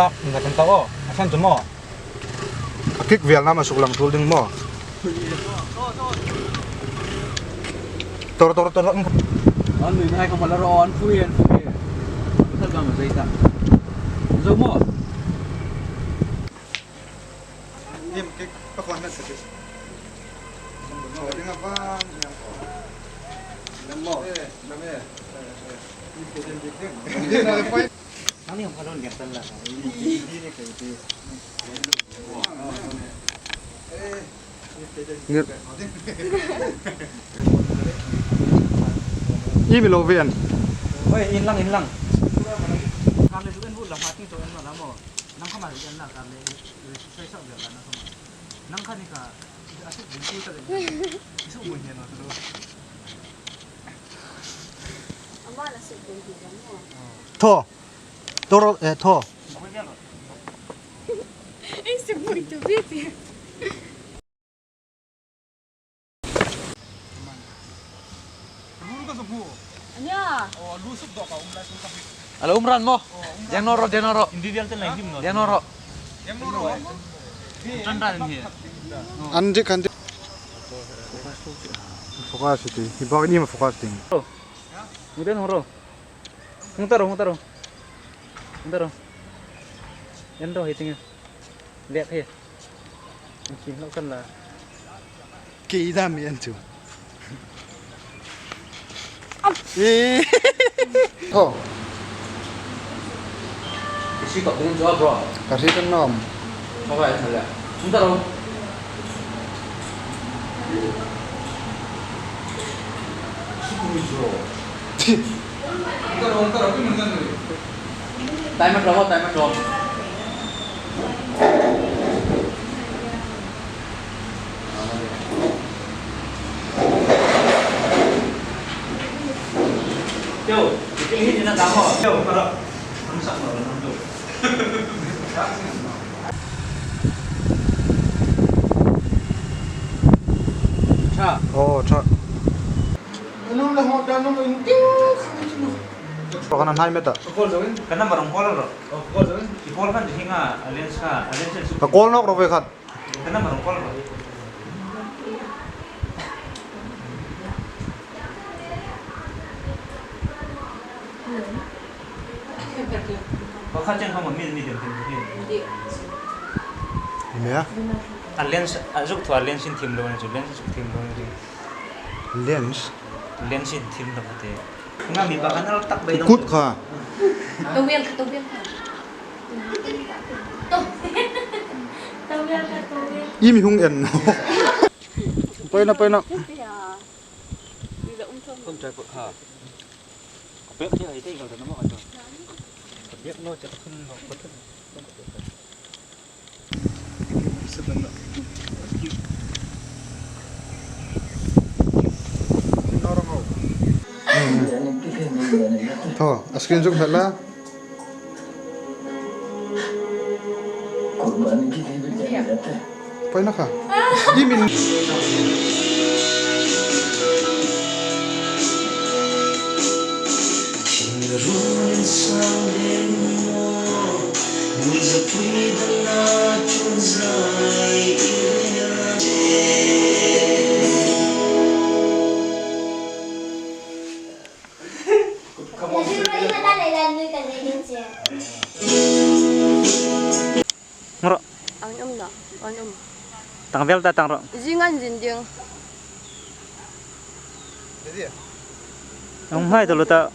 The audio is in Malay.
lak nggak tentang oh asan cuma akik vial nama masuk lang tulding mo tor Ano yun ay kamalaroon fuyen Masal ba mazaita Zo mo Nim kik pakuan na sa kis sorry nga ba mo dami hindi na point ano yung kalon gatan lang ini lovian oi in lang kami juga bu lang mati to en malam mo nang kamar yan lang kami saya sa dia kan nang kanika asuk buntu ta isu bunyan no to Ama na sa buntu mo. tho Ay, sa buntu baby. Anya? Ala umran mo Yang noro hindi dia tel lagi no Yang noro tanda ni anjik fokus itu ibaw ini mah fokus ting Mudah noro Ngutaro Yan do hiting lihat he mungkin lo kan lah kita mian tu oh Isi kok dengan jawab bro kasih tenom Coba ya salah Sebentar om Timer dong Yo, ini jenak kamu. Yo, kalau rusak mau nunduk. Cha. oh cak pakanan hai meta Karena barang pol ro. Oh, pol ro. Di pol kan dihinga lens itu. kol nok robe khat Karena barang pol ro. Kau kacang kamu mil dia. ini ya Lens azuk tu lens in tim lawan tu lens azuk tim lawan tu. lens Lens in tim lawan tu. Enggak mi bahkan letak bayi dong. kut kha Tawil ka. Tawil ka. im hung en poi na Ya. Bila umsom. Không trái bậc hả Biết chứ ấy thế rồi nó mọi rồi. Biết nó chắc không nó có thức. tho askin juk hela poi na kha im Ngro. Ang na. Tangvel ta tangro. Jingan jinding. jadi ya Ang mai ta lo ta.